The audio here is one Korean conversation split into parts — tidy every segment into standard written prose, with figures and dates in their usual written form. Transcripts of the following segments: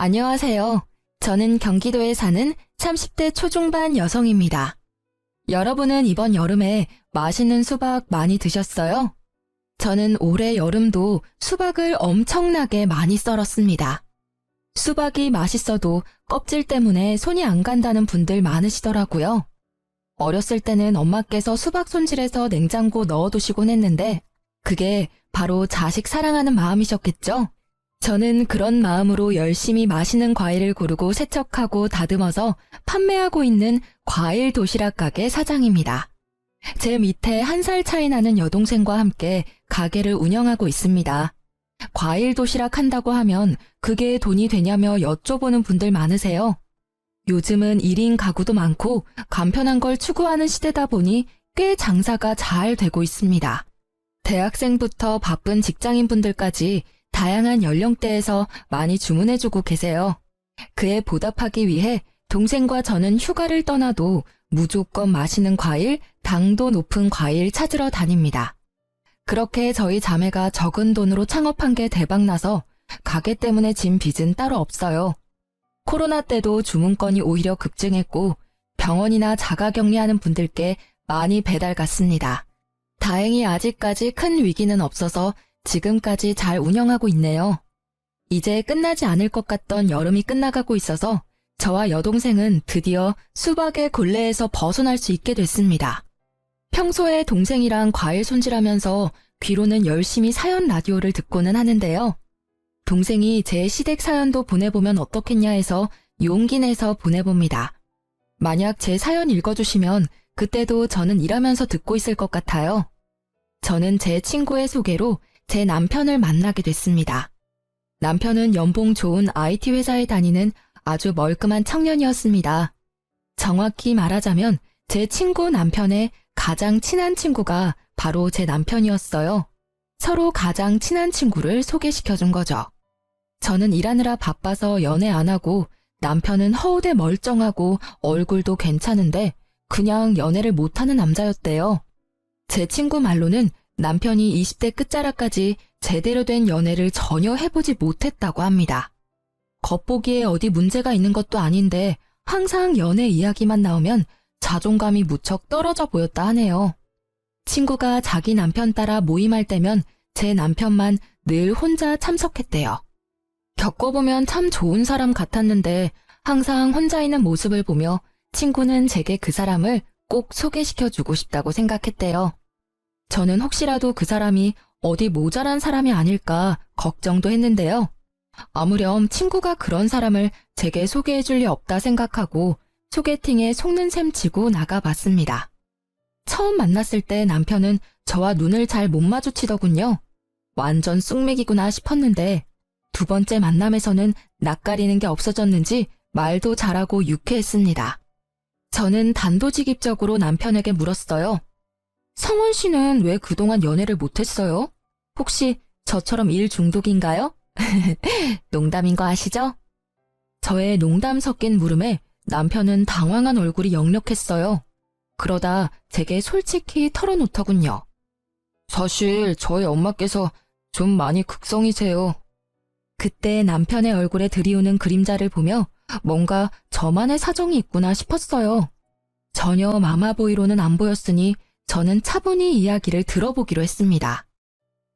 안녕하세요. 저는 경기도에 사는 30대 초중반 여성입니다. 여러분은 이번 여름에 맛있는 수박 많이 드셨어요? 저는 올해 여름도 수박을 엄청나게 많이 썰었습니다. 수박이 맛있어도 껍질 때문에 손이 안 간다는 분들 많으시더라고요. 어렸을 때는 엄마께서 수박 손질해서 냉장고 넣어두시곤 했는데 그게 바로 자식 사랑하는 마음이셨겠죠? 저는 그런 마음으로 열심히 맛있는 과일을 고르고 세척하고 다듬어서 판매하고 있는 과일 도시락 가게 사장입니다. 제 밑에 1살 차이 나는 여동생과 함께 가게를 운영하고 있습니다. 과일 도시락 한다고 하면 그게 돈이 되냐며 여쭤보는 분들 많으세요. 요즘은 1인 가구도 많고 간편한 걸 추구하는 시대다 보니 꽤 장사가 잘 되고 있습니다. 대학생부터 바쁜 직장인분들까지 다양한 연령대에서 많이 주문해주고 계세요. 그에 보답하기 위해 동생과 저는 휴가를 떠나도 무조건 맛있는 과일, 당도 높은 과일 찾으러 다닙니다. 그렇게 저희 자매가 적은 돈으로 창업한 게 대박나서 가게 때문에 진 빚은 따로 없어요. 코로나 때도 주문건이 오히려 급증했고 병원이나 자가격리하는 분들께 많이 배달 갔습니다. 다행히 아직까지 큰 위기는 없어서 지금까지 잘 운영하고 있네요. 이제 끝나지 않을 것 같던 여름이 끝나가고 있어서 저와 여동생은 드디어 수박의 곤래에서 벗어날 수 있게 됐습니다. 평소에 동생이랑 과일 손질하면서 귀로는 열심히 사연 라디오를 듣고는 하는데요. 동생이 제 시댁 사연도 보내보면 어떻겠냐 해서 용기 내서 보내봅니다. 만약 제 사연 읽어주시면 그때도 저는 일하면서 듣고 있을 것 같아요. 저는 제 친구의 소개로 제 남편을 만나게 됐습니다. 남편은 연봉 좋은 IT 회사에 다니는 아주 멀끔한 청년이었습니다. 정확히 말하자면 제 친구 남편의 가장 친한 친구가 바로 제 남편이었어요. 서로 가장 친한 친구를 소개시켜준 거죠. 저는 일하느라 바빠서 연애 안 하고 남편은 허우대 멀쩡하고 얼굴도 괜찮은데 그냥 연애를 못하는 남자였대요. 제 친구 말로는 남편이 20대 끝자락까지 제대로 된 연애를 전혀 해보지 못했다고 합니다. 겉보기에 어디 문제가 있는 것도 아닌데 항상 연애 이야기만 나오면 자존감이 무척 떨어져 보였다 하네요. 친구가 자기 남편 따라 모임할 때면 제 남편만 늘 혼자 참석했대요. 겪어보면 참 좋은 사람 같았는데 항상 혼자 있는 모습을 보며 친구는 제게 그 사람을 꼭 소개시켜주고 싶다고 생각했대요. 저는 혹시라도 그 사람이 어디 모자란 사람이 아닐까 걱정도 했는데요. 아무렴 친구가 그런 사람을 제게 소개해줄 리 없다 생각하고 소개팅에 속는 셈 치고 나가봤습니다. 처음 만났을 때 남편은 저와 눈을 잘 못 마주치더군요. 완전 쑥맥이구나 싶었는데 두 번째 만남에서는 낯가리는 게 없어졌는지 말도 잘하고 유쾌했습니다. 저는 단도직입적으로 남편에게 물었어요. 성원 씨는 왜 그동안 연애를 못했어요? 혹시 저처럼 일 중독인가요? 농담인 거 아시죠? 저의 농담 섞인 물음에 남편은 당황한 얼굴이 역력했어요. 그러다 제게 솔직히 털어놓더군요. 사실 저희 엄마께서 좀 많이 극성이세요. 그때 남편의 얼굴에 들이오는 그림자를 보며 뭔가 저만의 사정이 있구나 싶었어요. 전혀 마마보이로는 안 보였으니 저는 차분히 이야기를 들어보기로 했습니다.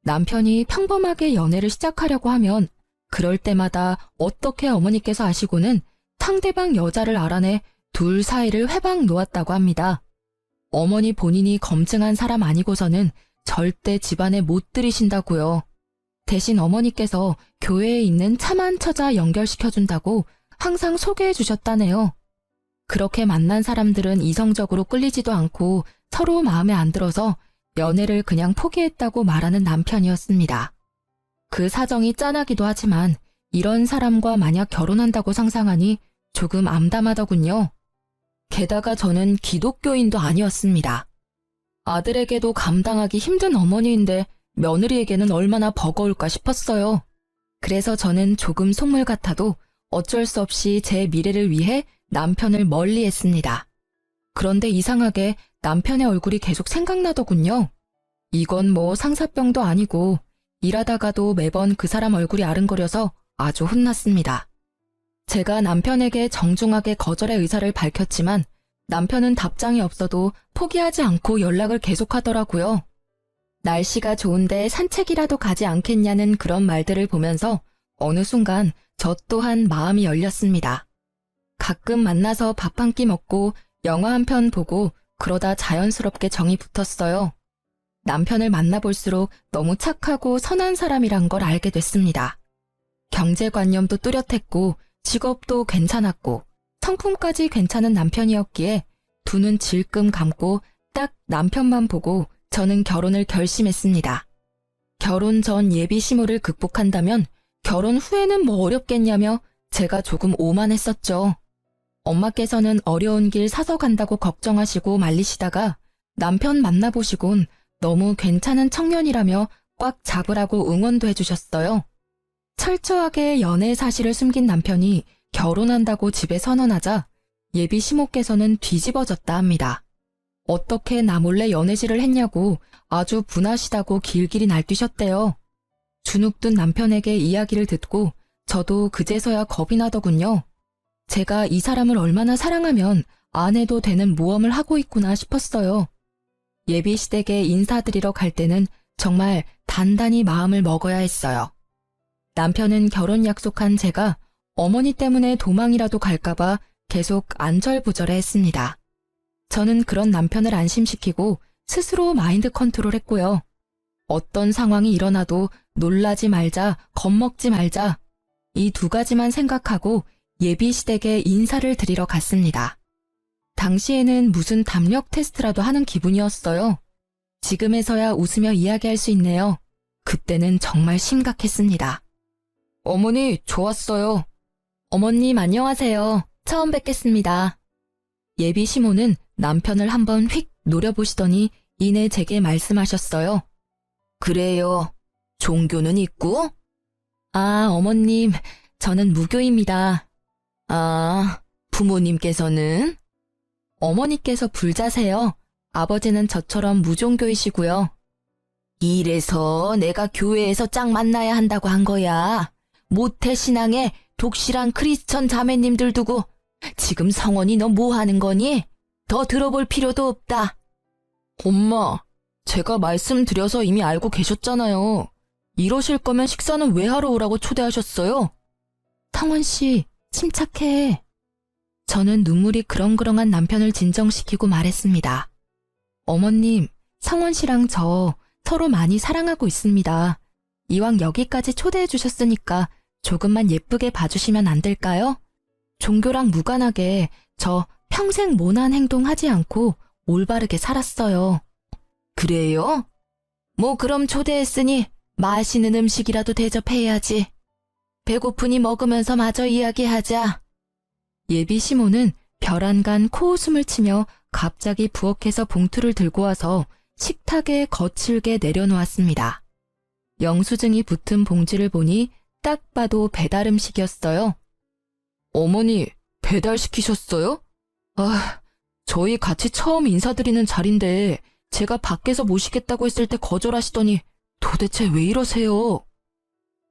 남편이 평범하게 연애를 시작하려고 하면 그럴 때마다 어떻게 어머니께서 아시고는 상대방 여자를 알아내 둘 사이를 회방 놓았다고 합니다. 어머니 본인이 검증한 사람 아니고서는 절대 집안에 못 들이신다고요. 대신 어머니께서 교회에 있는 참한 처자 연결시켜준다고 항상 소개해 주셨다네요. 그렇게 만난 사람들은 이성적으로 끌리지도 않고 서로 마음에 안 들어서 연애를 그냥 포기했다고 말하는 남편이었습니다. 그 사정이 짠하기도 하지만 이런 사람과 만약 결혼한다고 상상하니 조금 암담하더군요. 게다가 저는 기독교인도 아니었습니다. 아들에게도 감당하기 힘든 어머니인데 며느리에게는 얼마나 버거울까 싶었어요. 그래서 저는 조금 속물 같아도 어쩔 수 없이 제 미래를 위해 남편을 멀리했습니다. 그런데 이상하게 남편의 얼굴이 계속 생각나더군요. 이건 뭐 상사병도 아니고 일하다가도 매번 그 사람 얼굴이 아른거려서 아주 혼났습니다. 제가 남편에게 정중하게 거절의 의사를 밝혔지만 남편은 답장이 없어도 포기하지 않고 연락을 계속하더라고요. 날씨가 좋은데 산책이라도 가지 않겠냐는 그런 말들을 보면서 어느 순간 저 또한 마음이 열렸습니다. 가끔 만나서 밥 한 끼 먹고 영화 한 편 보고 그러다 자연스럽게 정이 붙었어요. 남편을 만나볼수록 너무 착하고 선한 사람이란 걸 알게 됐습니다. 경제관념도 뚜렷했고 직업도 괜찮았고 성품까지 괜찮은 남편이었기에 두 눈 질끔 감고 딱 남편만 보고 저는 결혼을 결심했습니다. 결혼 전 예비 시무를 극복한다면 결혼 후에는 뭐 어렵겠냐며 제가 조금 오만했었죠. 엄마께서는 어려운 길 사서 간다고 걱정하시고 말리시다가 남편 만나보시곤 너무 괜찮은 청년이라며 꽉 잡으라고 응원도 해주셨어요. 철저하게 연애 사실을 숨긴 남편이 결혼한다고 집에 선언하자 예비 시모께서는 뒤집어졌다 합니다. 어떻게 나 몰래 연애질을 했냐고 아주 분하시다고 길길이 날뛰셨대요. 주눅든 남편에게 이야기를 듣고 저도 그제서야 겁이 나더군요. 제가 이 사람을 얼마나 사랑하면 안 해도 되는 모험을 하고 있구나 싶었어요. 예비 시댁에 인사드리러 갈 때는 정말 단단히 마음을 먹어야 했어요. 남편은 결혼 약속한 제가 어머니 때문에 도망이라도 갈까봐 계속 안절부절해 했습니다. 저는 그런 남편을 안심시키고 스스로 마인드 컨트롤했고요. 어떤 상황이 일어나도 놀라지 말자, 겁먹지 말자 이 두 가지만 생각하고 예비 시댁에 인사를 드리러 갔습니다. 당시에는 무슨 담력 테스트라도 하는 기분이었어요. 지금에서야 웃으며 이야기할 수 있네요. 그때는 정말 심각했습니다. 어머니, 좋았어요. 어머님, 안녕하세요. 처음 뵙겠습니다. 예비 시모는 남편을 한번 휙 노려보시더니 이내 제게 말씀하셨어요. 그래요. 종교는 있고? 아, 어머님, 저는 무교입니다. 아, 부모님께서는? 어머니께서 불자세요. 아버지는 저처럼 무종교이시고요. 이래서 내가 교회에서 짝 만나야 한다고 한 거야. 모태신앙에 독실한 크리스천 자매님들 두고 지금 성원이 너 뭐 하는 거니? 더 들어볼 필요도 없다. 엄마, 제가 말씀드려서 이미 알고 계셨잖아요. 이러실 거면 식사는 왜 하러 오라고 초대하셨어요? 성원 씨, 침착해. 저는 눈물이 그렁그렁한 남편을 진정시키고 말했습니다. 어머님, 성원 씨랑 저 서로 많이 사랑하고 있습니다. 이왕 여기까지 초대해 주셨으니까 조금만 예쁘게 봐주시면 안 될까요? 종교랑 무관하게 저 평생 모난 행동 하지 않고 올바르게 살았어요. 그래요? 뭐 그럼 초대했으니 맛있는 음식이라도 대접해야지. 배고프니 먹으면서 마저 이야기하자. 예비 시모는 벼란간 코웃음을 치며 갑자기 부엌에서 봉투를 들고 와서 식탁에 거칠게 내려놓았습니다. 영수증이 붙은 봉지를 보니 딱 봐도 배달 음식이었어요. 어머니, 배달시키셨어요? 아, 저희 같이 처음 인사드리는 자리인데 제가 밖에서 모시겠다고 했을 때 거절하시더니 도대체 왜 이러세요?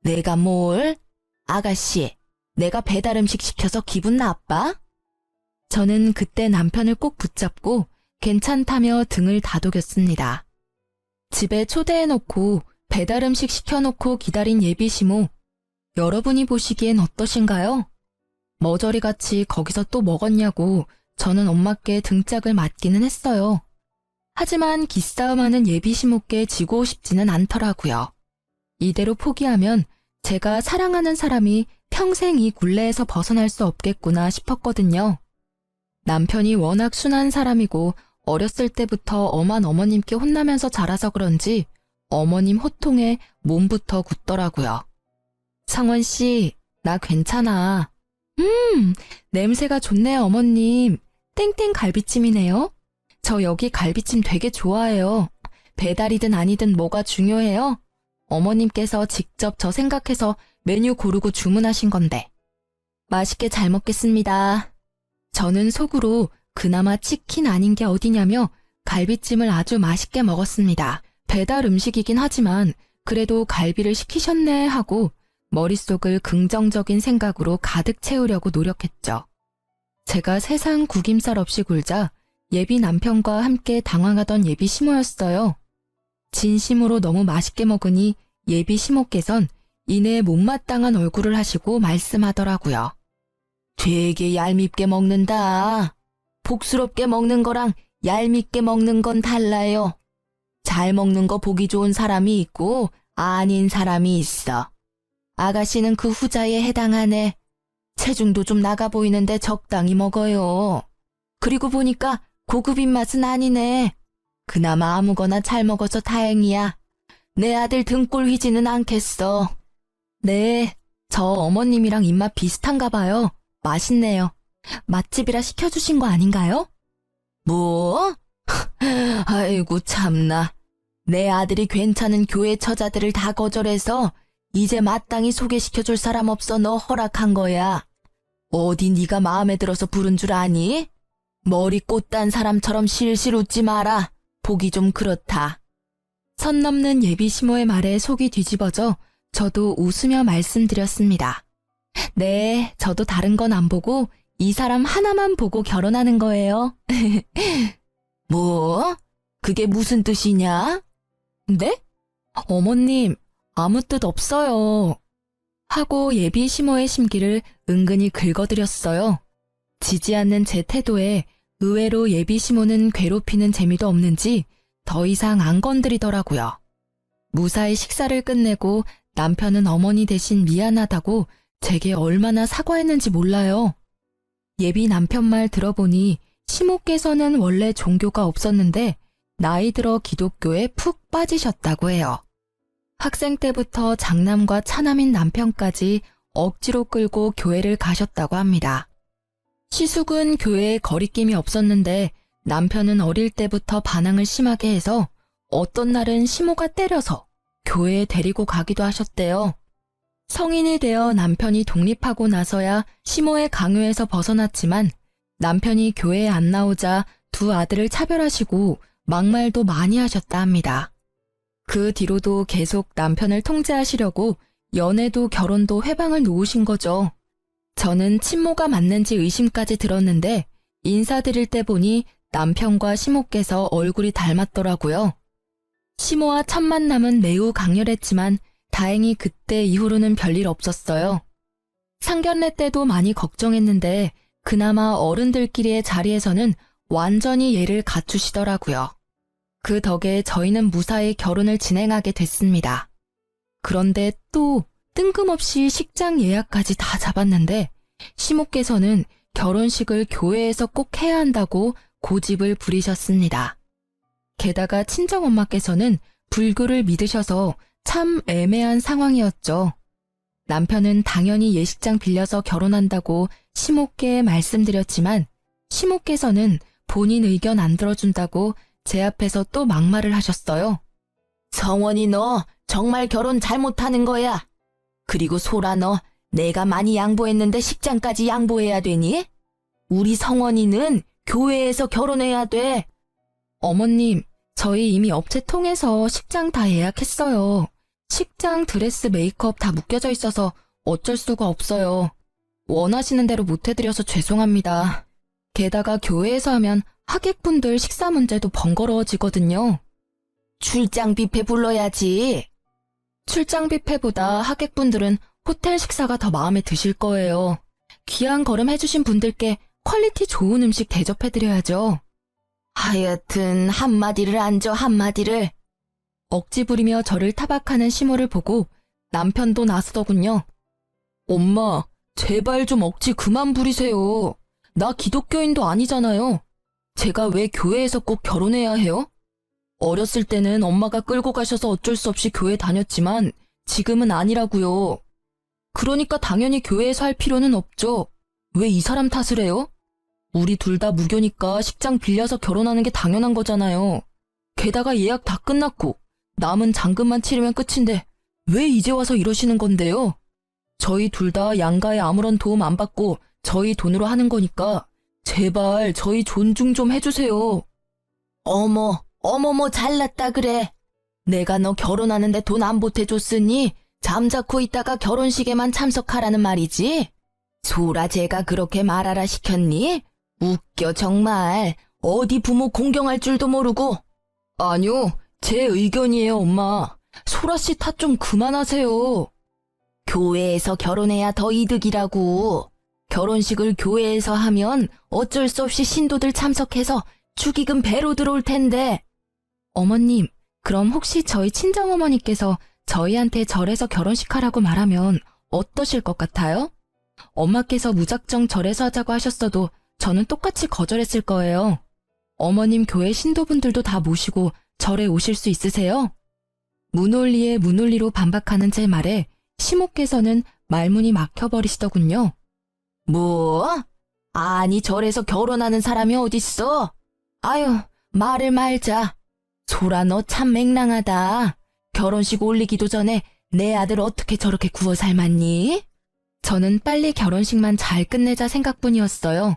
내가 뭘? 아가씨, 내가 배달 음식 시켜서 기분 나빠? 저는 그때 남편을 꼭 붙잡고 괜찮다며 등을 다독였습니다. 집에 초대해놓고 배달 음식 시켜놓고 기다린 예비 시모, 여러분이 보시기엔 어떠신가요? 머저리같이 거기서 또 먹었냐고 저는 엄마께 등짝을 맞기는 했어요. 하지만 기싸움하는 예비 시모께 지고 싶지는 않더라고요. 이대로 포기하면 제가 사랑하는 사람이 평생 이 굴레에서 벗어날 수 없겠구나 싶었거든요. 남편이 워낙 순한 사람이고 어렸을 때부터 엄한 어머님께 혼나면서 자라서 그런지 어머님 호통에 몸부터 굳더라고요. 상원 씨, 나 괜찮아. 냄새가 좋네요, 어머님. 땡땡 갈비찜이네요. 저 여기 갈비찜 되게 좋아해요. 배달이든 아니든 뭐가 중요해요? 어머님께서 직접 저 생각해서 메뉴 고르고 주문하신 건데. 맛있게 잘 먹겠습니다. 저는 속으로 그나마 치킨 아닌 게 어디냐며 갈비찜을 아주 맛있게 먹었습니다. 배달 음식이긴 하지만 그래도 갈비를 시키셨네 하고 머릿속을 긍정적인 생각으로 가득 채우려고 노력했죠. 제가 세상 구김살 없이 굴자 예비 남편과 함께 당황하던 예비 시모였어요. 진심으로 너무 맛있게 먹으니 예비 시모께선 이내 못마땅한 얼굴을 하시고 말씀하더라고요. 되게 얄밉게 먹는다. 복스럽게 먹는 거랑 얄밉게 먹는 건 달라요. 잘 먹는 거 보기 좋은 사람이 있고 아닌 사람이 있어. 아가씨는 그 후자에 해당하네. 체중도 좀 나가 보이는데 적당히 먹어요. 그리고 보니까 고급 입맛은 아니네. 그나마 아무거나 잘 먹어서 다행이야. 내 아들 등골 휘지는 않겠어. 네, 저 어머님이랑 입맛 비슷한가 봐요. 맛있네요. 맛집이라 시켜주신 거 아닌가요? 뭐? 아이고 참나. 내 아들이 괜찮은 교회 처자들을 다 거절해서 이제 마땅히 소개시켜줄 사람 없어 너 허락한 거야. 어디 네가 마음에 들어서 부른 줄 아니? 머리 꽃단 사람처럼 실실 웃지 마라. 보기 좀 그렇다. 선 넘는 예비 시모의 말에 속이 뒤집어져 저도 웃으며 말씀드렸습니다. 네, 저도 다른 건 안 보고 이 사람 하나만 보고 결혼하는 거예요. 뭐? 그게 무슨 뜻이냐? 네? 어머님, 아무 뜻 없어요. 하고 예비 시모의 심기를 은근히 긁어드렸어요. 지지 않는 제 태도에 의외로 예비 시모는 괴롭히는 재미도 없는지 더 이상 안 건드리더라고요. 무사히 식사를 끝내고 남편은 어머니 대신 미안하다고 제게 얼마나 사과했는지 몰라요. 예비 남편 말 들어보니 시모께서는 원래 종교가 없었는데 나이 들어 기독교에 푹 빠지셨다고 해요. 학생 때부터 장남과 차남인 남편까지 억지로 끌고 교회를 가셨다고 합니다. 시숙은 교회에 거리낌이 없었는데 남편은 어릴 때부터 반항을 심하게 해서 어떤 날은 시모가 때려서 교회에 데리고 가기도 하셨대요. 성인이 되어 남편이 독립하고 나서야 시모의 강요에서 벗어났지만 남편이 교회에 안 나오자 두 아들을 차별하시고 막말도 많이 하셨다 합니다. 그 뒤로도 계속 남편을 통제하시려고 연애도 결혼도 회방을 놓으신 거죠. 저는 친모가 맞는지 의심까지 들었는데 인사드릴 때 보니 남편과 시모께서 얼굴이 닮았더라고요. 시모와 첫 만남은 매우 강렬했지만 다행히 그때 이후로는 별일 없었어요. 상견례 때도 많이 걱정했는데 그나마 어른들끼리의 자리에서는 완전히 예를 갖추시더라고요. 그 덕에 저희는 무사히 결혼을 진행하게 됐습니다. 그런데 또 뜬금없이 식장 예약까지 다 잡았는데 시모께서는 결혼식을 교회에서 꼭 해야 한다고 고집을 부리셨습니다. 게다가 친정엄마께서는 불교를 믿으셔서 참 애매한 상황이었죠. 남편은 당연히 예식장 빌려서 결혼한다고 시모께 말씀드렸지만 시모께서는 본인 의견 안 들어준다고 제 앞에서 또 막말을 하셨어요. 성원이 너 정말 결혼 잘못하는 거야. 그리고 소라 너 내가 많이 양보했는데 식장까지 양보해야 되니? 우리 성원이는 교회에서 결혼해야 돼. 어머님, 저희 이미 업체 통해서 식장 다 예약했어요. 식장, 드레스, 메이크업 다 묶여져 있어서 어쩔 수가 없어요. 원하시는 대로 못해드려서 죄송합니다. 게다가 교회에서 하면 하객분들 식사 문제도 번거로워지거든요. 출장 뷔페 불러야지. 출장 뷔페보다 하객분들은 호텔 식사가 더 마음에 드실 거예요. 귀한 걸음 해주신 분들께 퀄리티 좋은 음식 대접해드려야죠. 하여튼 한마디를 안 줘 한마디를. 억지 부리며 저를 타박하는 시모를 보고 남편도 나서더군요. 엄마, 제발 좀 억지 그만 부리세요. 나 기독교인도 아니잖아요. 제가 왜 교회에서 꼭 결혼해야 해요? 어렸을 때는 엄마가 끌고 가셔서 어쩔 수 없이 교회 다녔지만 지금은 아니라고요. 그러니까 당연히 교회에서 할 필요는 없죠. 왜 이 사람 탓을 해요? 우리 둘 다 무교니까 식장 빌려서 결혼하는 게 당연한 거잖아요. 게다가 예약 다 끝났고 남은 잔금만 치르면 끝인데 왜 이제 와서 이러시는 건데요? 저희 둘 다 양가에 아무런 도움 안 받고 저희 돈으로 하는 거니까 제발 저희 존중 좀 해주세요. 어머머 잘났다 그래. 내가 너 결혼하는데 돈 안 보태줬으니 잠자코 있다가 결혼식에만 참석하라는 말이지? 소라 제가 그렇게 말하라 시켰니? 웃겨 정말. 어디 부모 공경할 줄도 모르고. 아니요, 제 의견이에요, 엄마. 소라 씨 탓 좀 그만하세요. 교회에서 결혼해야 더 이득이라고. 결혼식을 교회에서 하면 어쩔 수 없이 신도들 참석해서 축의금 배로 들어올 텐데. 어머님, 그럼 혹시 저희 친정어머니께서 저희한테 절에서 결혼식 하라고 말하면 어떠실 것 같아요? 엄마께서 무작정 절에서 하자고 하셨어도 저는 똑같이 거절했을 거예요. 어머님 교회 신도분들도 다 모시고 절에 오실 수 있으세요? 문올리에 문올리로 반박하는 제 말에 시모께서는 말문이 막혀버리시더군요. 뭐? 아니 절에서 결혼하는 사람이 어딨어? 아유, 말을 말자. 소라 너 참 맹랑하다. 결혼식 올리기도 전에 내 아들 어떻게 저렇게 구워 삶았니? 저는 빨리 결혼식만 잘 끝내자 생각뿐이었어요.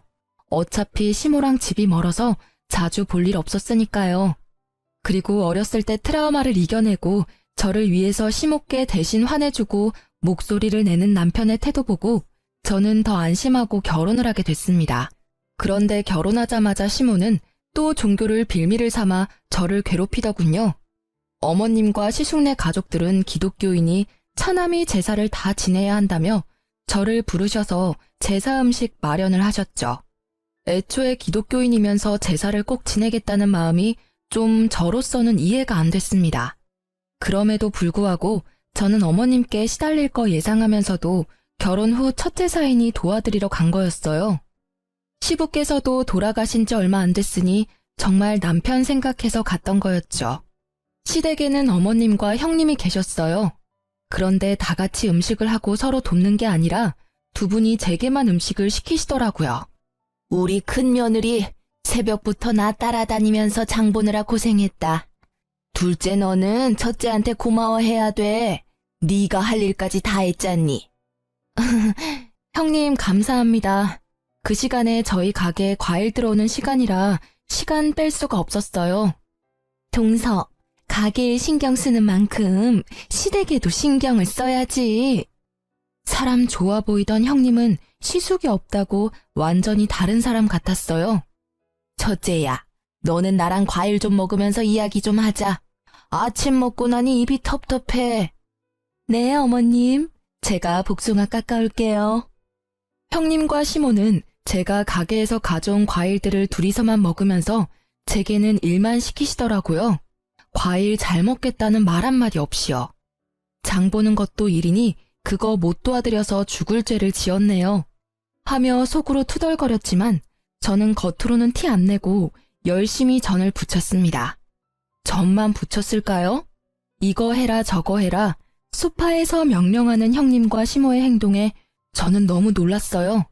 어차피 시모랑 집이 멀어서 자주 볼 일 없었으니까요. 그리고 어렸을 때 트라우마를 이겨내고 저를 위해서 시모께 대신 화내주고 목소리를 내는 남편의 태도 보고 저는 더 안심하고 결혼을 하게 됐습니다. 그런데 결혼하자마자 시모는 또 종교를 빌미를 삼아 저를 괴롭히더군요. 어머님과 시숙네 가족들은 기독교인이 차남이 제사를 다 지내야 한다며 저를 부르셔서 제사 음식 마련을 하셨죠. 애초에 기독교인이면서 제사를 꼭 지내겠다는 마음이 좀 저로서는 이해가 안 됐습니다. 그럼에도 불구하고 저는 어머님께 시달릴 거 예상하면서도 결혼 후 첫 제사이니 도와드리러 간 거였어요. 시부께서도 돌아가신 지 얼마 안 됐으니 정말 남편 생각해서 갔던 거였죠. 시댁에는 어머님과 형님이 계셨어요. 그런데 다 같이 음식을 하고 서로 돕는 게 아니라 두 분이 제게만 음식을 시키시더라고요. 우리 큰며느리 새벽부터 나 따라다니면서 장 보느라 고생했다. 둘째 너는 첫째한테 고마워해야 돼. 네가 할 일까지 다 했잖니. 형님 감사합니다. 그 시간에 저희 가게에 과일 들어오는 시간이라 시간 뺄 수가 없었어요. 동서, 가게에 신경 쓰는 만큼 시댁에도 신경을 써야지. 사람 좋아 보이던 형님은 시숙이 없다고 완전히 다른 사람 같았어요. 첫째야, 너는 나랑 과일 좀 먹으면서 이야기 좀 하자. 아침 먹고 나니 입이 텁텁해. 네, 어머님. 제가 복숭아 깎아올게요. 형님과 시모는 제가 가게에서 가져온 과일들을 둘이서만 먹으면서 제게는 일만 시키시더라고요. 과일 잘 먹겠다는 말 한마디 없이요. 장 보는 것도 일이니 그거 못 도와드려서 죽을 죄를 지었네요. 하며 속으로 투덜거렸지만 저는 겉으로는 티 안 내고 열심히 전을 부쳤습니다. 전만 부쳤을까요? 이거 해라 저거 해라 소파에서 명령하는 형님과 시모의 행동에 저는 너무 놀랐어요.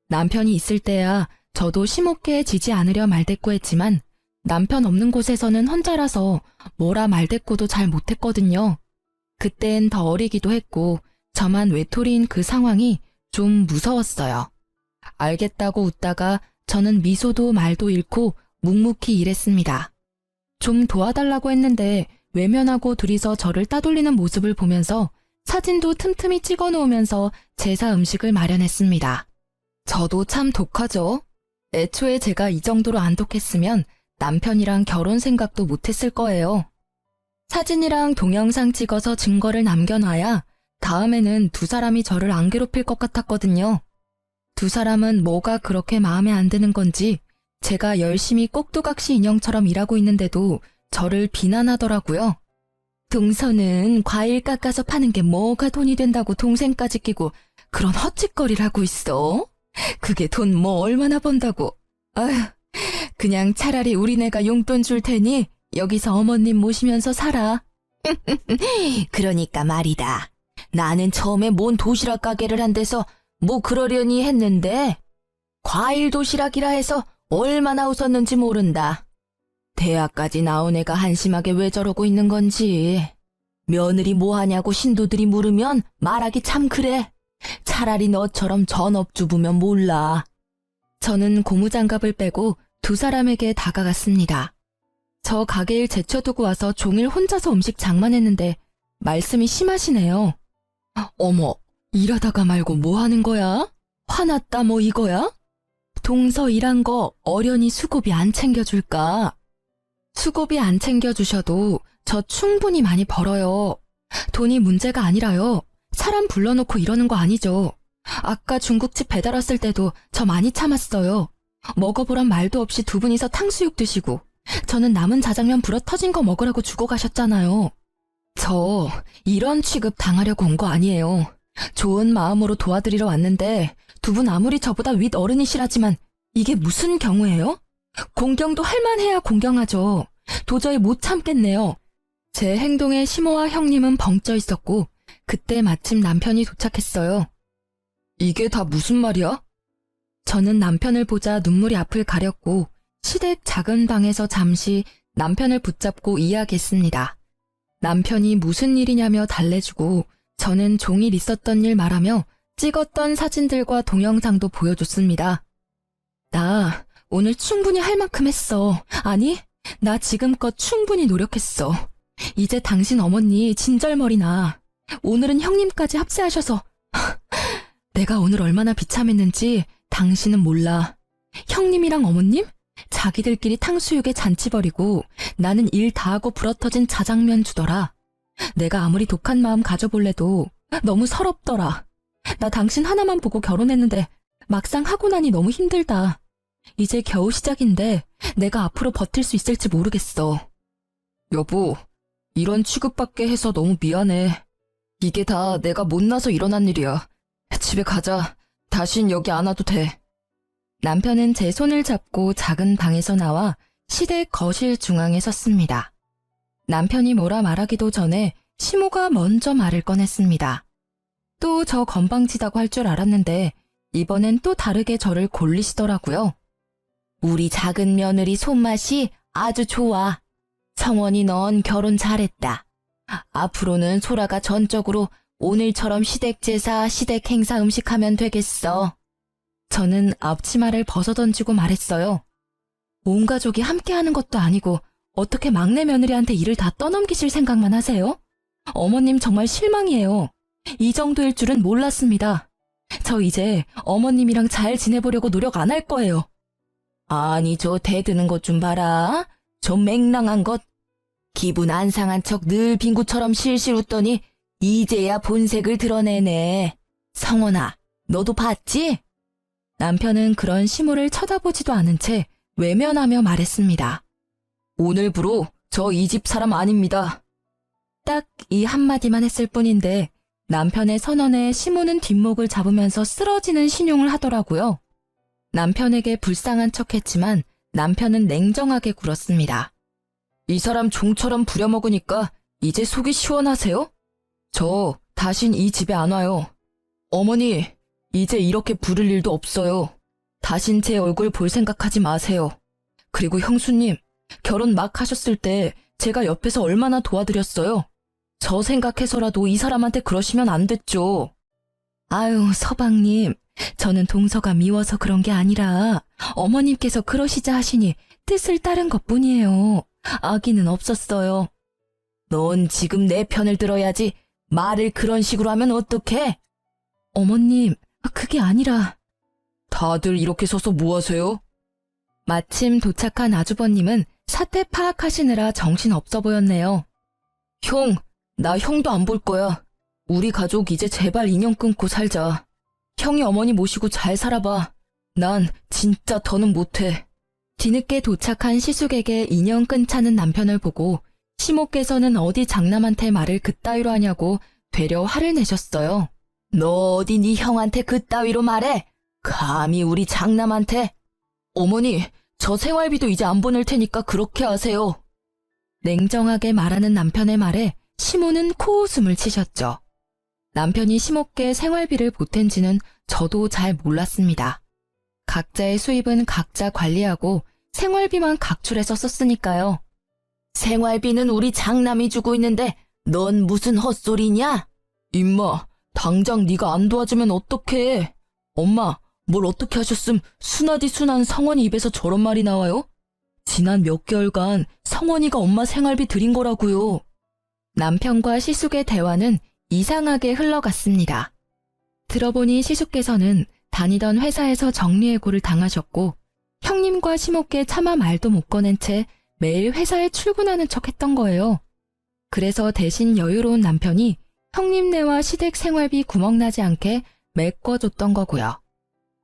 남편이 있을 때야 저도 시모께 지지 않으려 말대꾸했지만 남편 없는 곳에서는 혼자라서 뭐라 말대꾸도 잘 못했거든요. 그땐 더 어리기도 했고 저만 외톨이인 그 상황이 좀 무서웠어요. 알겠다고 웃다가 저는 미소도 말도 잃고 묵묵히 일했습니다. 좀 도와달라고 했는데 외면하고 둘이서 저를 따돌리는 모습을 보면서 사진도 틈틈이 찍어 놓으면서 제사 음식을 마련했습니다. 저도 참 독하죠. 애초에 제가 이 정도로 안 독했으면 남편이랑 결혼 생각도 못했을 거예요. 사진이랑 동영상 찍어서 증거를 남겨놔야 다음에는 두 사람이 저를 안 괴롭힐 것 같았거든요. 두 사람은 뭐가 그렇게 마음에 안 드는 건지 제가 열심히 꼭두각시 인형처럼 일하고 있는데도 저를 비난하더라고요. 동서는 과일 깎아서 파는 게 뭐가 돈이 된다고 동생까지 끼고 그런 헛짓거리를 하고 있어? 그게 돈 뭐 얼마나 번다고. 아휴, 그냥 차라리 우리네가 용돈 줄 테니 여기서 어머님 모시면서 살아. 그러니까 말이다. 나는 처음에 뭔 도시락 가게를 한 데서 뭐 그러려니 했는데 과일 도시락이라 해서 얼마나 웃었는지 모른다. 대학까지 나온 애가 한심하게 왜 저러고 있는 건지. 며느리 뭐 하냐고 신도들이 물으면 말하기 참 그래. 차라리 너처럼 전업주부면 몰라. 저는 고무장갑을 빼고 두 사람에게 다가갔습니다. 저 가게일 제쳐두고 와서 종일 혼자서 음식 장만했는데 말씀이 심하시네요. 어머, 일하다가 말고 뭐 하는 거야? 화났다 뭐 이거야? 동서 일한 거 어련히 수고비 안 챙겨줄까? 수고비 안 챙겨주셔도 저 충분히 많이 벌어요. 돈이 문제가 아니라요. 사람 불러놓고 이러는 거 아니죠. 아까 중국집 배달 왔을 때도 저 많이 참았어요. 먹어보란 말도 없이 두 분이서 탕수육 드시고 저는 남은 자장면 불어 터진 거 먹으라고 주고 가셨잖아요. 저 이런 취급 당하려고 온 거 아니에요. 좋은 마음으로 도와드리러 왔는데 두 분 아무리 저보다 윗 어른이시라지만 이게 무슨 경우예요? 공경도 할 만해야 공경하죠. 도저히 못 참겠네요. 제 행동에 시모와 형님은 벙쪄 있었고 그때 마침 남편이 도착했어요. 이게 다 무슨 말이야? 저는 남편을 보자 눈물이 앞을 가렸고 시댁 작은 방에서 잠시 남편을 붙잡고 이야기했습니다. 남편이 무슨 일이냐며 달래주고 저는 종일 있었던 일 말하며 찍었던 사진들과 동영상도 보여줬습니다. 나 오늘 충분히 할 만큼 했어. 아니, 나 지금껏 충분히 노력했어. 이제 당신 어머니 진절머리 나. 오늘은 형님까지 합세하셔서 내가 오늘 얼마나 비참했는지 당신은 몰라. 형님이랑 어머님? 자기들끼리 탕수육에 잔치 벌이고 나는 일 다 하고 불어터진 자장면 주더라. 내가 아무리 독한 마음 가져볼래도 너무 서럽더라. 나 당신 하나만 보고 결혼했는데 막상 하고 나니 너무 힘들다. 이제 겨우 시작인데 내가 앞으로 버틸 수 있을지 모르겠어. 여보, 이런 취급받게 해서 너무 미안해. 이게 다 내가 못나서 일어난 일이야. 집에 가자. 다신 여기 안 와도 돼. 남편은 제 손을 잡고 작은 방에서 나와 시댁 거실 중앙에 섰습니다. 남편이 뭐라 말하기도 전에 시모가 먼저 말을 꺼냈습니다. 또 저 건방지다고 할 줄 알았는데 이번엔 또 다르게 저를 골리시더라고요. 우리 작은 며느리 손맛이 아주 좋아. 성원이 넌 결혼 잘했다. 앞으로는 소라가 전적으로 오늘처럼 시댁 제사, 시댁 행사 음식하면 되겠어. 저는 앞치마를 벗어던지고 말했어요. 온 가족이 함께하는 것도 아니고 어떻게 막내 며느리한테 일을 다 떠넘기실 생각만 하세요? 어머님 정말 실망이에요. 이 정도일 줄은 몰랐습니다. 저 이제 어머님이랑 잘 지내보려고 노력 안 할 거예요. 아니, 저 대드는 것 좀 봐라. 저 맹랑한 것. 기분 안 상한 척 늘 빙구처럼 실실 웃더니 이제야 본색을 드러내네. 성원아, 너도 봤지? 남편은 그런 시모를 쳐다보지도 않은 채 외면하며 말했습니다. 오늘부로 저 이 집 사람 아닙니다. 딱 이 한마디만 했을 뿐인데 남편의 선언에 시모는 뒷목을 잡으면서 쓰러지는 신용을 하더라고요. 남편에게 불쌍한 척했지만 남편은 냉정하게 굴었습니다. 이 사람 종처럼 부려먹으니까 이제 속이 시원하세요? 저 다신 이 집에 안 와요. 어머니, 이제 이렇게 부를 일도 없어요. 다신 제 얼굴 볼 생각하지 마세요. 그리고 형수님, 결혼 막 하셨을 때 제가 옆에서 얼마나 도와드렸어요. 저 생각해서라도 이 사람한테 그러시면 안 됐죠. 아유, 서방님, 저는 동서가 미워서 그런 게 아니라 어머님께서 그러시자 하시니 뜻을 따른 것뿐이에요. 악의는 없었어요. 넌 지금 내 편을 들어야지. 말을 그런 식으로 하면 어떡해? 어머님, 그게 아니라. 다들 이렇게 서서 뭐 하세요? 마침 도착한 아주버님은 사태 파악하시느라 정신 없어 보였네요. 형, 나 형도 안 볼 거야. 우리 가족 이제 제발 인연 끊고 살자. 형이 어머니 모시고 잘 살아봐. 난 진짜 더는 못해. 뒤늦게 도착한 시숙에게 인연 끊자는 남편을 보고 시모께서는 어디 장남한테 말을 그따위로 하냐고 되려 화를 내셨어요. 너 어디 네 형한테 그따위로 말해? 감히 우리 장남한테? 어머니, 저 생활비도 이제 안 보낼 테니까 그렇게 하세요. 냉정하게 말하는 남편의 말에 시모는 코웃음을 치셨죠. 남편이 시모께 생활비를 보탠지는 저도 잘 몰랐습니다. 각자의 수입은 각자 관리하고 생활비만 각출해서 썼으니까요. 생활비는 우리 장남이 주고 있는데 넌 무슨 헛소리냐? 임마, 당장 네가 안 도와주면 어떡해. 엄마, 뭘 어떻게 하셨음 순하디 순한 성원이 입에서 저런 말이 나와요? 지난 몇 개월간 성원이가 엄마 생활비 드린 거라고요. 남편과 시숙의 대화는 이상하게 흘러갔습니다. 들어보니 시숙께서는 다니던 회사에서 정리해고를 당하셨고 형님과 시모께 차마 말도 못 꺼낸 채 매일 회사에 출근하는 척 했던 거예요. 그래서 대신 여유로운 남편이 형님네와 시댁 생활비 구멍나지 않게 메꿔줬던 거고요.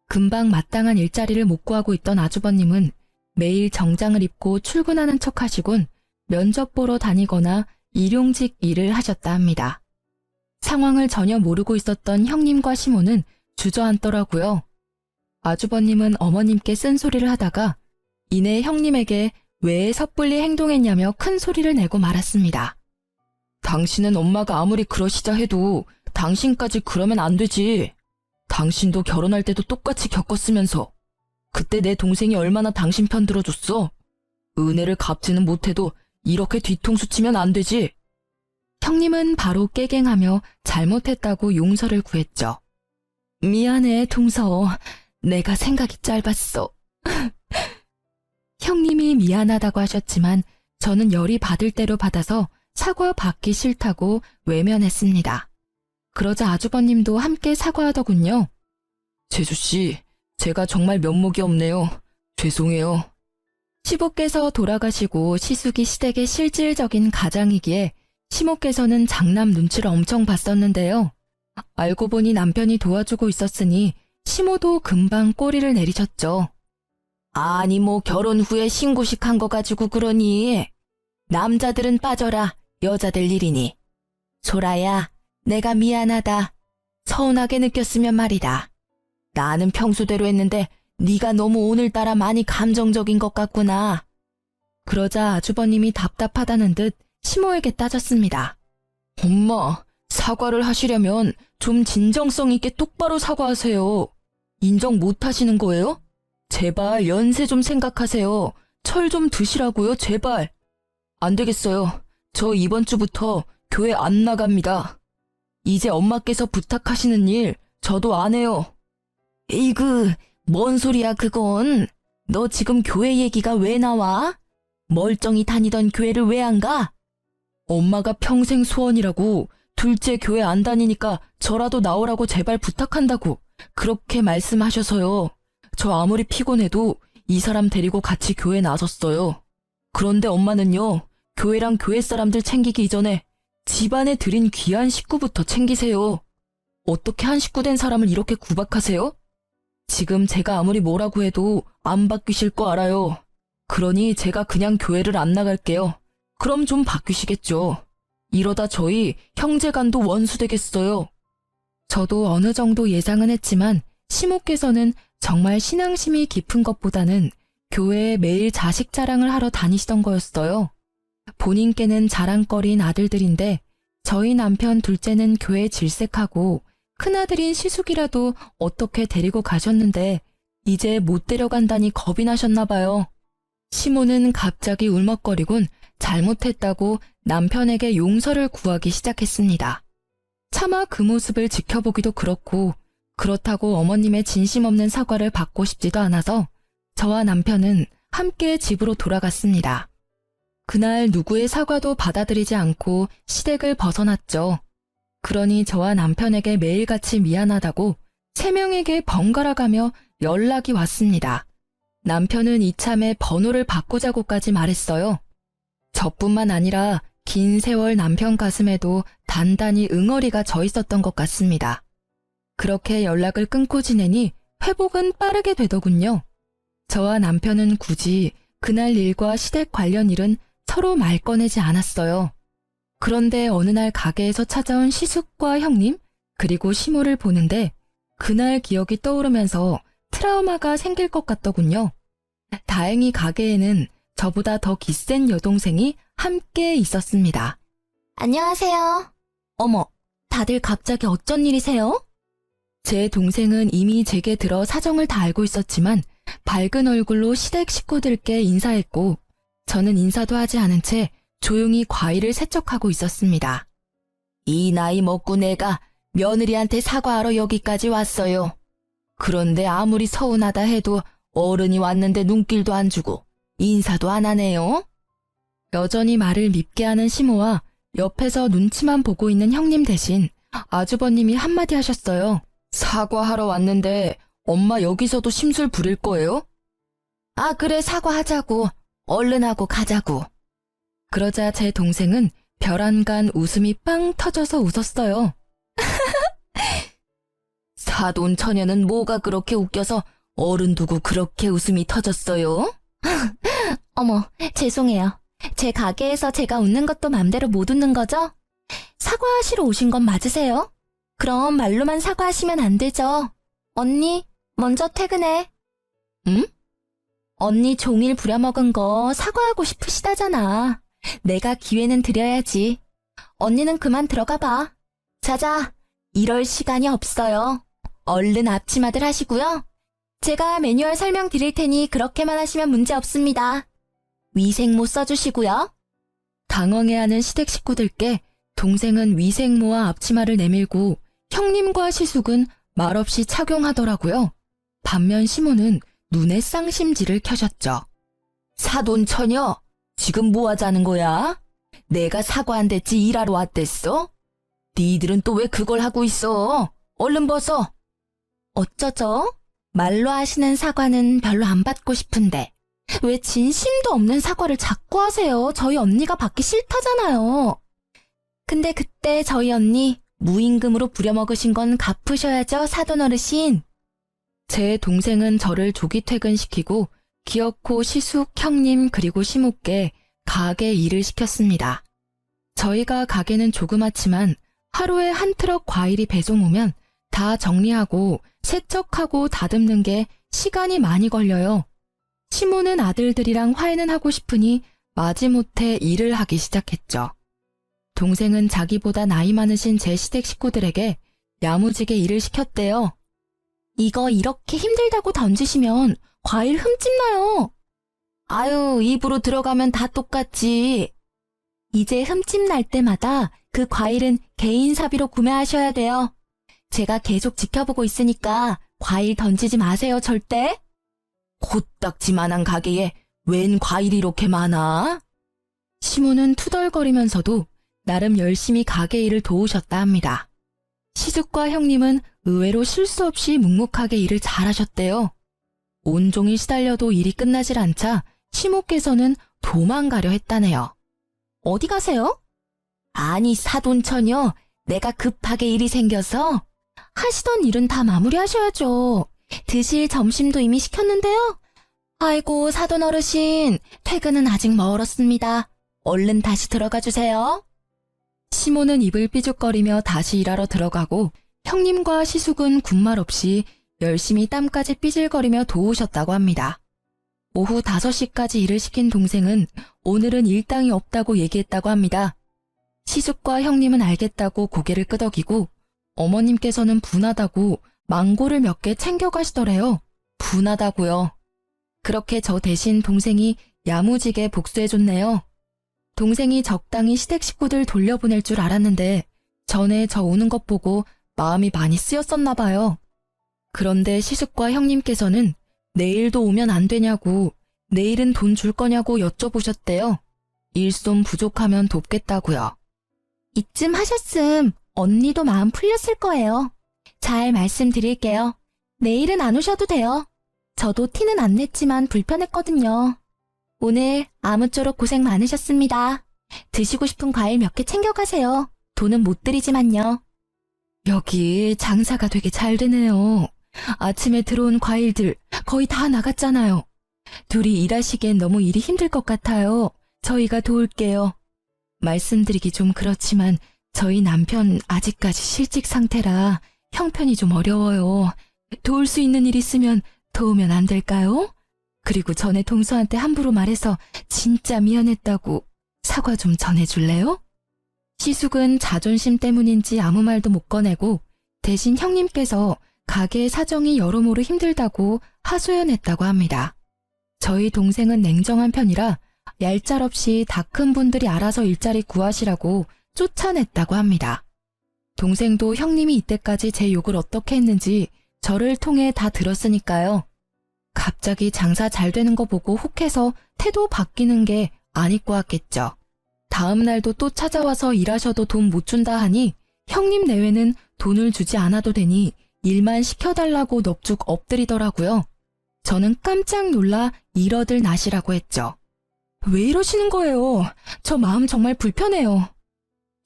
금방 마땅한 일자리를 못 구하고 있던 아주버님은 매일 정장을 입고 출근하는 척 하시곤 면접 보러 다니거나 일용직 일을 하셨다 합니다. 상황을 전혀 모르고 있었던 형님과 시모는 주저앉더라고요. 아주버님은 어머님께 쓴소리를 하다가 이내 형님에게 왜 섣불리 행동했냐며 큰 소리를 내고 말았습니다. 당신은 엄마가 아무리 그러시자 해도 당신까지 그러면 안 되지. 당신도 결혼할 때도 똑같이 겪었으면서 그때 내 동생이 얼마나 당신 편 들어줬어. 은혜를 갚지는 못해도 이렇게 뒤통수 치면 안 되지. 형님은 바로 깨갱하며 잘못했다고 용서를 구했죠. 미안해, 동서. 내가 생각이 짧았어. 형님이 미안하다고 하셨지만 저는 열이 받을 대로 받아서 사과 받기 싫다고 외면했습니다. 그러자 아주버님도 함께 사과하더군요. 재수씨, 제가 정말 면목이 없네요. 죄송해요. 시부께서 돌아가시고 시숙이 시댁의 실질적인 가장이기에 시모께서는 장남 눈치를 엄청 봤었는데요. 알고 보니 남편이 도와주고 있었으니 시모도 금방 꼬리를 내리셨죠. 아니 뭐 결혼 후에 신고식 한 거 가지고 그러니. 남자들은 빠져라. 여자들 일이니. 소라야, 내가 미안하다. 서운하게 느꼈으면 말이다. 나는 평소대로 했는데 네가 너무 오늘따라 많이 감정적인 것 같구나. 그러자 아주버님이 답답하다는 듯 시모에게 따졌습니다. 엄마, 사과를 하시려면 좀 진정성 있게 똑바로 사과하세요. 인정 못 하시는 거예요? 제발 연세 좀 생각하세요. 철 좀 드시라고요, 제발. 안 되겠어요. 저 이번 주부터 교회 안 나갑니다. 이제 엄마께서 부탁하시는 일 저도 안 해요. 에이그, 뭔 소리야 그건. 너 지금 교회 얘기가 왜 나와? 멀쩡히 다니던 교회를 왜 안 가? 엄마가 평생 소원이라고 둘째 교회 안 다니니까 저라도 나오라고 제발 부탁한다고 그렇게 말씀하셔서요. 저 아무리 피곤해도 이 사람 데리고 같이 교회 나섰어요. 그런데 엄마는요, 교회랑 교회 사람들 챙기기 이전에 집안에 들인 귀한 식구부터 챙기세요. 어떻게 한 식구 된 사람을 이렇게 구박하세요? 지금 제가 아무리 뭐라고 해도 안 바뀌실 거 알아요. 그러니 제가 그냥 교회를 안 나갈게요. 그럼 좀 바뀌시겠죠. 이러다 저희 형제간도 원수 되겠어요. 저도 어느 정도 예상은 했지만 시모께서는 정말 신앙심이 깊은 것보다는 교회에 매일 자식 자랑을 하러 다니시던 거였어요. 본인께는 자랑거리인 아들들인데 저희 남편 둘째는 교회 질색하고 큰아들인 시숙이라도 어떻게 데리고 가셨는데 이제 못 데려간다니 겁이 나셨나 봐요. 시모는 갑자기 울먹거리곤 잘못했다고 남편에게 용서를 구하기 시작했습니다. 차마 그 모습을 지켜보기도 그렇고 그렇다고 어머님의 진심 없는 사과를 받고 싶지도 않아서 저와 남편은 함께 집으로 돌아갔습니다. 그날 누구의 사과도 받아들이지 않고 시댁을 벗어났죠. 그러니 저와 남편에게 매일같이 미안하다고 3명에게 번갈아가며 연락이 왔습니다. 남편은 이참에 번호를 바꾸자고까지 말했어요. 저뿐만 아니라 긴 세월 남편 가슴에도 단단히 응어리가 져 있었던 것 같습니다. 그렇게 연락을 끊고 지내니 회복은 빠르게 되더군요. 저와 남편은 굳이 그날 일과 시댁 관련 일은 서로 말 꺼내지 않았어요. 그런데 어느 날 가게에서 찾아온 시숙과 형님, 그리고 시모를 보는데 그날 기억이 떠오르면서 트라우마가 생길 것 같더군요. 다행히 가게에는 저보다 더 기센 여동생이 함께 있었습니다. 안녕하세요. 어머, 다들 갑자기 어쩐 일이세요? 제 동생은 이미 제게 들어 사정을 다 알고 있었지만 밝은 얼굴로 시댁 식구들께 인사했고 저는 인사도 하지 않은 채 조용히 과일을 세척하고 있었습니다. 이 나이 먹고 내가 며느리한테 사과하러 여기까지 왔어요. 그런데 아무리 서운하다 해도 어른이 왔는데 눈길도 안 주고 인사도 안 하네요. 여전히 말을 밉게 하는 시모와 옆에서 눈치만 보고 있는 형님 대신 아주버님이 한마디 하셨어요. 사과하러 왔는데 엄마 여기서도 심술 부릴 거예요? 아, 그래, 사과하자고. 얼른 하고 가자고. 그러자 제 동생은 별안간 웃음이 빵 터져서 웃었어요. 사돈 처녀는 뭐가 그렇게 웃겨서 어른 두고 그렇게 웃음이 터졌어요? 어머, 죄송해요. 제 가게에서 제가 웃는 것도 맘대로 못 웃는 거죠? 사과하시러 오신 건 맞으세요? 그럼 말로만 사과하시면 안 되죠. 언니, 먼저 퇴근해. 응? 언니 종일 부려먹은 거 사과하고 싶으시다잖아. 내가 기회는 드려야지. 언니는 그만 들어가 봐. 자자, 이럴 시간이 없어요. 얼른 앞치마들 하시고요. 제가 매뉴얼 설명 드릴 테니 그렇게만 하시면 문제 없습니다. 위생모 써주시고요. 당황해하는 시댁 식구들께 동생은 위생모와 앞치마를 내밀고 형님과 시숙은 말없이 착용하더라고요. 반면 시모는 눈에 쌍심지를 켜셨죠. 사돈 처녀, 지금 뭐 하자는 거야? 내가 사과한댔지 일하러 왔댔어? 니들은 또 왜 그걸 하고 있어? 얼른 벗어. 어쩌죠? 말로 하시는 사과는 별로 안 받고 싶은데 왜 진심도 없는 사과를 자꾸 하세요? 저희 언니가 받기 싫다잖아요. 근데 그때 저희 언니 무임금으로 부려먹으신 건 갚으셔야죠, 사돈 어르신. 제 동생은 저를 조기 퇴근시키고 기어코 시숙, 형님 그리고 시모께 가게 일을 시켰습니다. 저희가 가게는 조그맣지만 하루에 한 트럭 과일이 배송 오면 다 정리하고 세척하고 다듬는 게 시간이 많이 걸려요. 시모는 아들들이랑 화해는 하고 싶으니 마지못해 일을 하기 시작했죠. 동생은 자기보다 나이 많으신 제 시댁 식구들에게 야무지게 일을 시켰대요. 이거 이렇게 힘들다고 던지시면 과일 흠집 나요. 아유, 입으로 들어가면 다 똑같지. 이제 흠집 날 때마다 그 과일은 개인 사비로 구매하셔야 돼요. 제가 계속 지켜보고 있으니까 과일 던지지 마세요, 절대. 코딱지만한 가게에 웬 과일이 이렇게 많아? 시모는 투덜거리면서도 나름 열심히 가게 일을 도우셨다 합니다. 시숙과 형님은 의외로 실수 없이 묵묵하게 일을 잘하셨대요. 온종일 시달려도 일이 끝나질 않자 시모께서는 도망가려 했다네요. 어디 가세요? 아니, 사돈 처녀, 내가 급하게 일이 생겨서. 하시던 일은 다 마무리하셔야죠. 드실 점심도 이미 시켰는데요. 아이고, 사돈 어르신, 퇴근은 아직 멀었습니다. 얼른 다시 들어가 주세요. 시모는 입을 삐죽거리며 다시 일하러 들어가고 형님과 시숙은 군말 없이 열심히 땀까지 삐질거리며 도우셨다고 합니다. 오후 5시까지 일을 시킨 동생은 오늘은 일당이 없다고 얘기했다고 합니다. 시숙과 형님은 알겠다고 고개를 끄덕이고 어머님께서는 분하다고 망고를 몇 개 챙겨가시더래요. 분하다고요. 그렇게 저 대신 동생이 야무지게 복수해줬네요. 동생이 적당히 시댁 식구들 돌려보낼 줄 알았는데 전에 저 오는 것 보고 마음이 많이 쓰였었나 봐요. 그런데 시숙과 형님께서는 내일도 오면 안 되냐고, 내일은 돈 줄 거냐고 여쭤보셨대요. 일손 부족하면 돕겠다고요. 이쯤 하셨음 언니도 마음 풀렸을 거예요. 잘 말씀드릴게요. 내일은 안 오셔도 돼요. 저도 티는 안 냈지만 불편했거든요. 오늘 아무쪼록 고생 많으셨습니다. 드시고 싶은 과일 몇 개 챙겨가세요. 돈은 못 드리지만요. 여기 장사가 되게 잘 되네요. 아침에 들어온 과일들 거의 다 나갔잖아요. 둘이 일하시기엔 너무 일이 힘들 것 같아요. 저희가 도울게요. 말씀드리기 좀 그렇지만 저희 남편 아직까지 실직 상태라 형편이 좀 어려워요. 도울 수 있는 일 있으면 도우면 안 될까요? 그리고 전에 동서한테 함부로 말해서 진짜 미안했다고 사과 좀 전해줄래요? 시숙은 자존심 때문인지 아무 말도 못 꺼내고 대신 형님께서 가게의 사정이 여러모로 힘들다고 하소연했다고 합니다. 저희 동생은 냉정한 편이라 얄짤없이 다 큰 분들이 알아서 일자리 구하시라고 쫓아냈다고 합니다. 동생도 형님이 이때까지 제 욕을 어떻게 했는지 저를 통해 다 들었으니까요. 갑자기 장사 잘 되는 거 보고 혹해서 태도 바뀌는 게 아닐 것 같겠죠. 다음 날도 또 찾아와서 일하셔도 돈 못 준다 하니 형님 내외는 돈을 주지 않아도 되니 일만 시켜달라고 넙죽 엎드리더라고요. 저는 깜짝 놀라 이러들 나시라고 했죠. 왜 이러시는 거예요? 저 마음 정말 불편해요.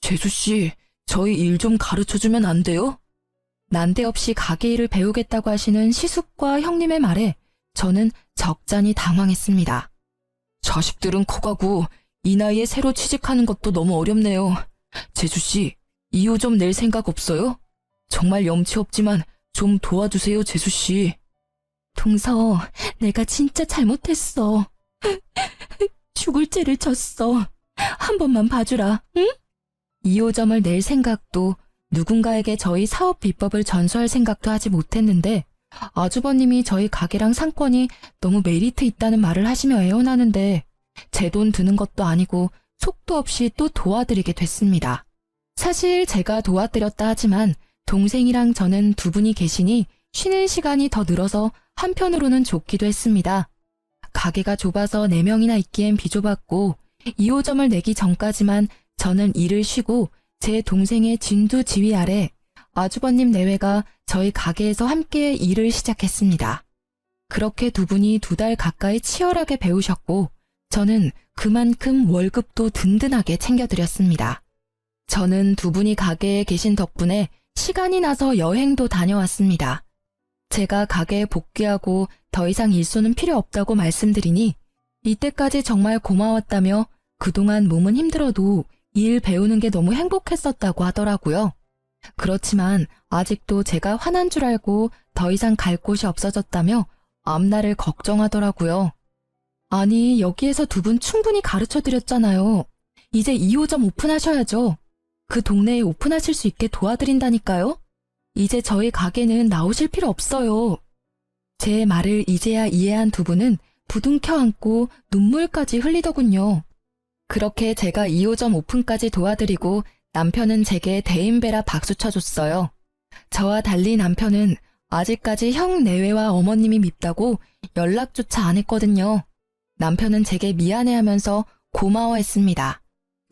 재수씨, 저희 일 좀 가르쳐주면 안 돼요? 난데없이 가게 일을 배우겠다고 하시는 시숙과 형님의 말에 저는 적잖이 당황했습니다. 자식들은 커가고 이 나이에 새로 취직하는 것도 너무 어렵네요. 재수씨, 이유 좀 낼 생각 없어요? 정말 염치 없지만 좀 도와주세요, 재수씨. 동서, 내가 진짜 잘못했어. 죽을 죄를 졌어. 한 번만 봐주라, 응? 2호점을 낼 생각도 누군가에게 저희 사업 비법을 전수할 생각도 하지 못했는데 아주버님이 저희 가게랑 상권이 너무 메리트 있다는 말을 하시며 애원하는데 제 돈 드는 것도 아니고 속도 없이 또 도와드리게 됐습니다. 사실 제가 도와드렸다 하지만 동생이랑 저는 두 분이 계시니 쉬는 시간이 더 늘어서 한편으로는 좋기도 했습니다. 가게가 좁아서 4명이나 있기엔 비좁았고 2호점을 내기 전까지만 저는 일을 쉬고 제 동생의 진두 지휘 아래 아주버님 내외가 저희 가게에서 함께 일을 시작했습니다. 그렇게 두 분이 2달 가까이 치열하게 배우셨고 저는 그만큼 월급도 든든하게 챙겨드렸습니다. 저는 두 분이 가게에 계신 덕분에 시간이 나서 여행도 다녀왔습니다. 제가 가게에 복귀하고 더 이상 일손은 필요 없다고 말씀드리니 이때까지 정말 고마웠다며 그동안 몸은 힘들어도 일 배우는 게 너무 행복했었다고 하더라고요. 그렇지만 아직도 제가 화난 줄 알고 더 이상 갈 곳이 없어졌다며 앞날을 걱정하더라고요. 아니, 여기에서 두 분 충분히 가르쳐드렸잖아요. 이제 2호점 오픈하셔야죠. 그 동네에 오픈하실 수 있게 도와드린다니까요. 이제 저희 가게는 나오실 필요 없어요. 제 말을 이제야 이해한 두 분은 부둥켜 안고 눈물까지 흘리더군요. 그렇게 제가 2호점 오픈까지 도와드리고 남편은 제게 대인배라 박수 쳐줬어요. 저와 달리 남편은 아직까지 형 내외와 어머님이 밉다고 연락조차 안 했거든요. 남편은 제게 미안해하면서 고마워했습니다.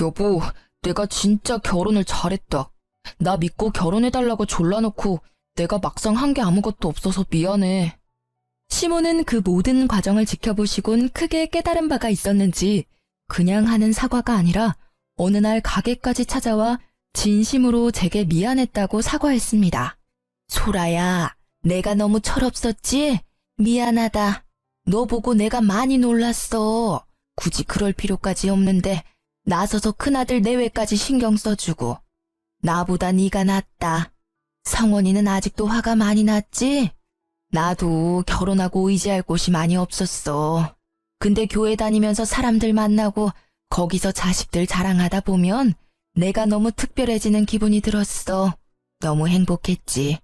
여보, 내가 진짜 결혼을 잘했다. 나 믿고 결혼해달라고 졸라놓고 내가 막상 한 게 아무것도 없어서 미안해. 시모는 그 모든 과정을 지켜보시곤 크게 깨달은 바가 있었는지 그냥 하는 사과가 아니라 어느 날 가게까지 찾아와 진심으로 제게 미안했다고 사과했습니다. 소라야, 내가 너무 철없었지? 미안하다. 너 보고 내가 많이 놀랐어. 굳이 그럴 필요까지 없는데 나서서 큰아들 내외까지 신경 써주고. 나보다 네가 낫다. 성원이는 아직도 화가 많이 났지? 나도 결혼하고 의지할 곳이 많이 없었어. 근데 교회 다니면서 사람들 만나고 거기서 자식들 자랑하다 보면 내가 너무 특별해지는 기분이 들었어. 너무 행복했지.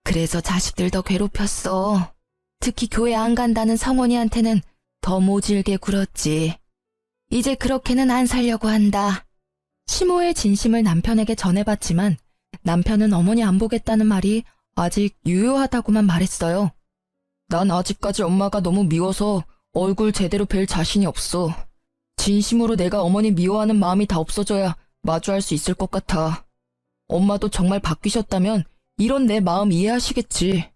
그래서 자식들 더 괴롭혔어. 특히 교회 안 간다는 성원이한테는 더 모질게 굴었지. 이제 그렇게는 안 살려고 한다. 시모의 진심을 남편에게 전해봤지만 남편은 어머니 안 보겠다는 말이 아직 유효하다고만 말했어요. 난 아직까지 엄마가 너무 미워서 얼굴 제대로 뵐 자신이 없어. 진심으로 내가 어머니 미워하는 마음이 다 없어져야 마주할 수 있을 것 같아. 엄마도 정말 바뀌셨다면 이런 내 마음 이해하시겠지.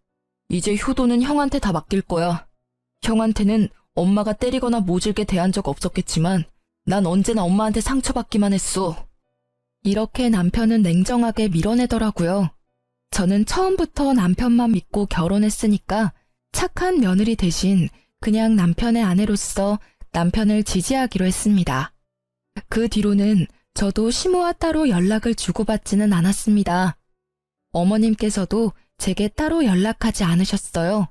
이제 효도는 형한테 다 맡길 거야. 형한테는 엄마가 때리거나 모질게 대한 적 없었겠지만 난 언제나 엄마한테 상처받기만 했어. 이렇게 남편은 냉정하게 밀어내더라고요. 저는 처음부터 남편만 믿고 결혼했으니까 착한 며느리 대신 그냥 남편의 아내로서 남편을 지지하기로 했습니다. 그 뒤로는 저도 시모와 따로 연락을 주고받지는 않았습니다. 어머님께서도 제게 따로 연락하지 않으셨어요.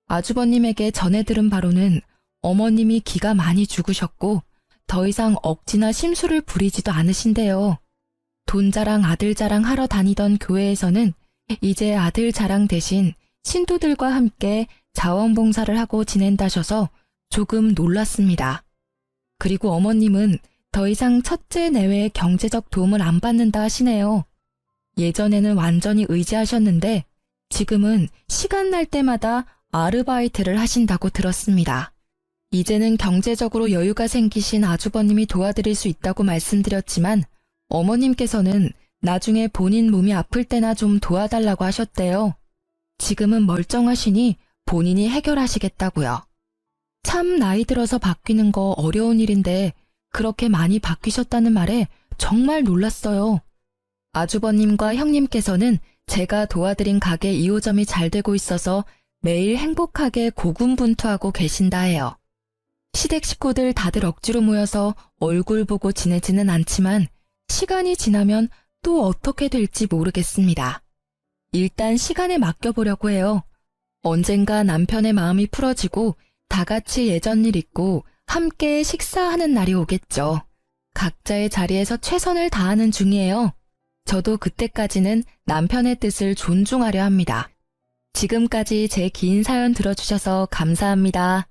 아주버님에게 전해 들은 바로는 어머님이 기가 많이 죽으셨고 더 이상 억지나 심술을 부리지도 않으신대요. 돈 자랑 아들 자랑 하러 다니던 교회에서는 이제 아들 자랑 대신 신도들과 함께 자원봉사를 하고 지낸다셔서 조금 놀랐습니다. 그리고 어머님은 더 이상 첫째 내외의 경제적 도움을 안 받는다 하시네요. 예전에는 완전히 의지하셨는데 지금은 시간 날 때마다 아르바이트를 하신다고 들었습니다. 이제는 경제적으로 여유가 생기신 아주버님이 도와드릴 수 있다고 말씀드렸지만 어머님께서는 나중에 본인 몸이 아플 때나 좀 도와달라고 하셨대요. 지금은 멀쩡하시니 본인이 해결하시겠다고요. 참 나이 들어서 바뀌는 거 어려운 일인데 그렇게 많이 바뀌셨다는 말에 정말 놀랐어요. 아주버님과 형님께서는 제가 도와드린 가게 2호점이 잘 되고 있어서 매일 행복하게 고군분투하고 계신다 해요. 시댁 식구들 다들 억지로 모여서 얼굴 보고 지내지는 않지만 시간이 지나면 또 어떻게 될지 모르겠습니다. 일단 시간에 맡겨보려고 해요. 언젠가 남편의 마음이 풀어지고 다 같이 예전 일 잊고 함께 식사하는 날이 오겠죠. 각자의 자리에서 최선을 다하는 중이에요. 저도 그때까지는 남편의 뜻을 존중하려 합니다. 지금까지 제 긴 사연 들어주셔서 감사합니다.